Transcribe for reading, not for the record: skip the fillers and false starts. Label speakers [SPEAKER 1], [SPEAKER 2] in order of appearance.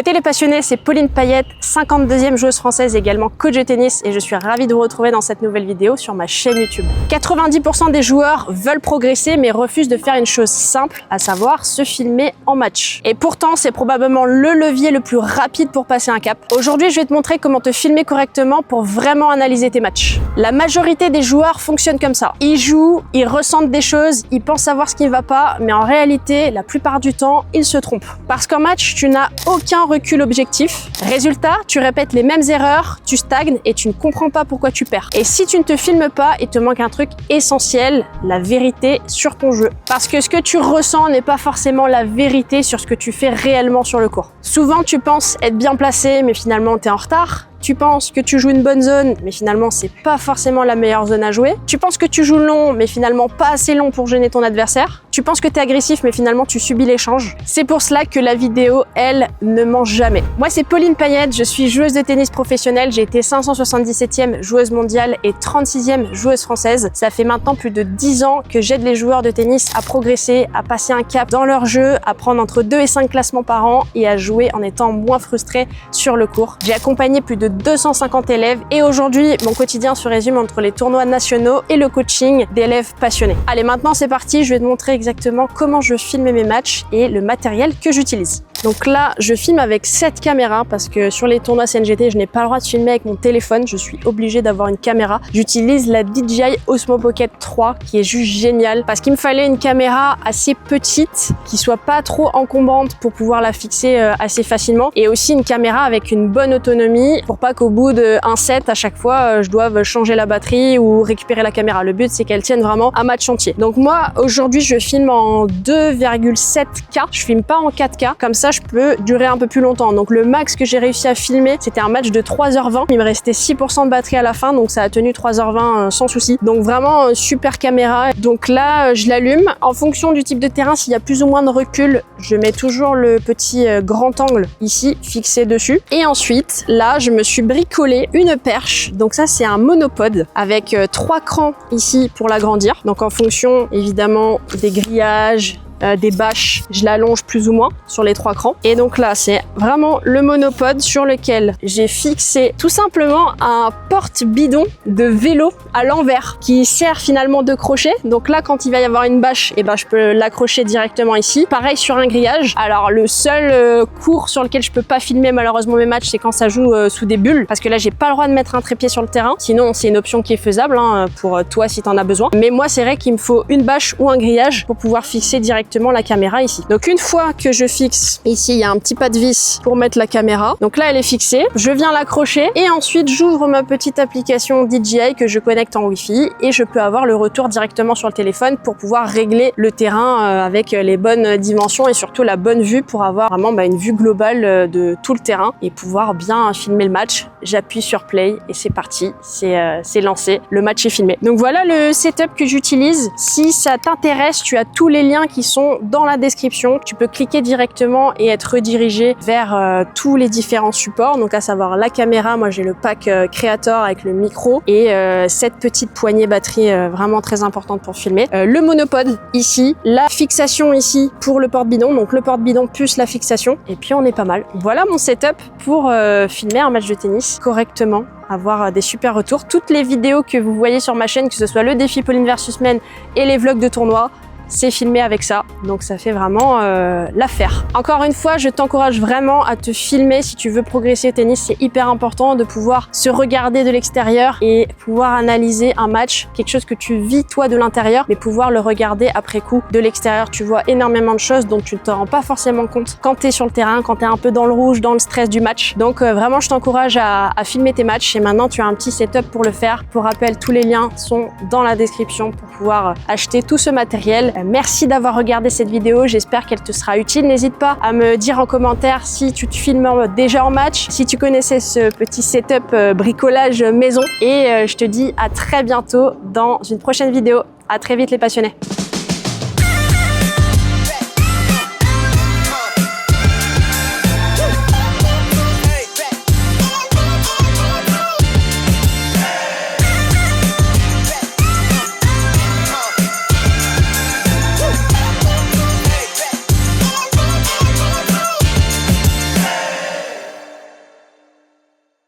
[SPEAKER 1] Côté les passionnés, c'est Pauline Payette, 52e joueuse française, également coach de tennis, et je suis ravie de vous retrouver dans cette nouvelle vidéo sur ma chaîne YouTube. 90% des joueurs veulent progresser mais refusent de faire une chose simple, à savoir se filmer en match. Et pourtant, c'est probablement le levier le plus rapide pour passer un cap. Aujourd'hui, je vais te montrer comment te filmer correctement pour vraiment analyser tes matchs. La majorité des joueurs fonctionnent comme ça. Ils jouent, ils ressentent des choses, ils pensent savoir ce qui ne va pas, mais en réalité, la plupart du temps, ils se trompent. Parce qu'en match, tu n'as aucun recul objectif. Résultat, tu répètes les mêmes erreurs, tu stagnes et tu ne comprends pas pourquoi tu perds. Et si tu ne te filmes pas, il te manque un truc essentiel, la vérité sur ton jeu. Parce que ce que tu ressens n'est pas forcément la vérité sur ce que tu fais réellement sur le court. Souvent, tu penses être bien placé, mais finalement, tu es en retard. Tu penses que tu joues une bonne zone, mais finalement, c'est pas forcément la meilleure zone à jouer. Tu penses que tu joues long, mais finalement pas assez long pour gêner ton adversaire. Tu penses que tu es agressif, mais finalement, tu subis l'échange. C'est pour cela que la vidéo, elle, ne ment jamais. Moi, c'est Pauline Payette, je suis joueuse de tennis professionnelle. J'ai été 577e joueuse mondiale et 36e joueuse française. Ça fait maintenant plus de 10 ans que j'aide les joueurs de tennis à progresser, à passer un cap dans leur jeu, à prendre entre 2 et 5 classements par an et à jouer en étant moins frustré sur le court. J'ai accompagné plus de 250 élèves et aujourd'hui, mon quotidien se résume entre les tournois nationaux et le coaching d'élèves passionnés. Allez, maintenant c'est parti, je vais te montrer exactement comment je filme mes matchs et le matériel que j'utilise. Donc là, je filme avec cette caméra parce que sur les tournois CNGT, je n'ai pas le droit de filmer avec mon téléphone, je suis obligée d'avoir une caméra. J'utilise la DJI Osmo Pocket 3 qui est juste géniale parce qu'il me fallait une caméra assez petite qui soit pas trop encombrante pour pouvoir la fixer assez facilement et aussi une caméra avec une bonne autonomie pour pas qu'au bout d'un set, à chaque fois, je doive changer la batterie ou récupérer la caméra. Le but, c'est qu'elle tienne vraiment un match entier. Donc moi, aujourd'hui, je filme en 2,7K. Je filme pas en 4K. Comme ça, je peux durer un peu plus longtemps. Donc le max que j'ai réussi à filmer, c'était un match de 3h20. Il me restait 6% de batterie à la fin, donc ça a tenu 3h20 sans souci. Donc vraiment, super caméra. Donc là, je l'allume. En fonction du type de terrain, s'il y a plus ou moins de recul, je mets toujours le petit grand angle ici, fixé dessus. Et ensuite, là, je me suis bricolé une perche. Donc ça, c'est un monopode avec 3 crans ici pour l'agrandir. Donc en fonction, évidemment, des grillages, des bâches, je l'allonge plus ou moins sur les 3 crans. Et donc là, c'est vraiment le monopode sur lequel j'ai fixé tout simplement un porte-bidon de vélo à l'envers qui sert finalement de crochet. Donc là, quand il va y avoir une bâche, et ben, je peux l'accrocher directement ici. Pareil sur un grillage. Alors le seul court sur lequel je peux pas filmer malheureusement mes matchs, c'est quand ça joue sous des bulles. Parce que là, j'ai pas le droit de mettre un trépied sur le terrain. Sinon, c'est une option qui est faisable pour toi si t'en as besoin. Mais moi, c'est vrai qu'il me faut une bâche ou un grillage pour pouvoir fixer directement la caméra ici. Donc une fois que je fixe ici, il y a un petit pas de vis pour mettre la caméra. Donc là, elle est fixée. Je viens l'accrocher et ensuite j'ouvre ma petite application DJI que je connecte en Wi-Fi et je peux avoir le retour directement sur le téléphone pour pouvoir régler le terrain avec les bonnes dimensions et surtout la bonne vue pour avoir vraiment une vue globale de tout le terrain et pouvoir bien filmer le match. J'appuie sur play et c'est parti. C'est lancé. Le match est filmé. Donc voilà le setup que j'utilise. Si ça t'intéresse, tu as tous les liens qui sont dans la description. Tu peux cliquer directement et être redirigé vers tous les différents supports. Donc à savoir la caméra, moi j'ai le pack Creator avec le micro et cette petite poignée batterie vraiment très importante pour filmer. Le monopode ici, la fixation ici pour le porte-bidon. Donc le porte-bidon plus la fixation. Et puis on est pas mal. Voilà mon setup pour filmer un match de tennis correctement, avoir des super retours. Toutes les vidéos que vous voyez sur ma chaîne, que ce soit le défi Pauline versus Men et les vlogs de tournoi, c'est filmé avec ça, donc ça fait vraiment l'affaire. Encore une fois, je t'encourage vraiment à te filmer si tu veux progresser au tennis. C'est hyper important de pouvoir se regarder de l'extérieur et pouvoir analyser un match, quelque chose que tu vis toi de l'intérieur, mais pouvoir le regarder après coup de l'extérieur. Tu vois énormément de choses dont tu ne te rends pas forcément compte quand tu es sur le terrain, quand tu es un peu dans le rouge, dans le stress du match. Donc vraiment, je t'encourage à filmer tes matchs et maintenant tu as un petit setup pour le faire. Pour rappel, tous les liens sont dans la description pour pouvoir acheter tout ce matériel. Merci d'avoir regardé cette vidéo, j'espère qu'elle te sera utile. N'hésite pas à me dire en commentaire si tu te filmes déjà en match, si tu connaissais ce petit setup bricolage maison. Et je te dis à très bientôt dans une prochaine vidéo. À très vite les passionnés.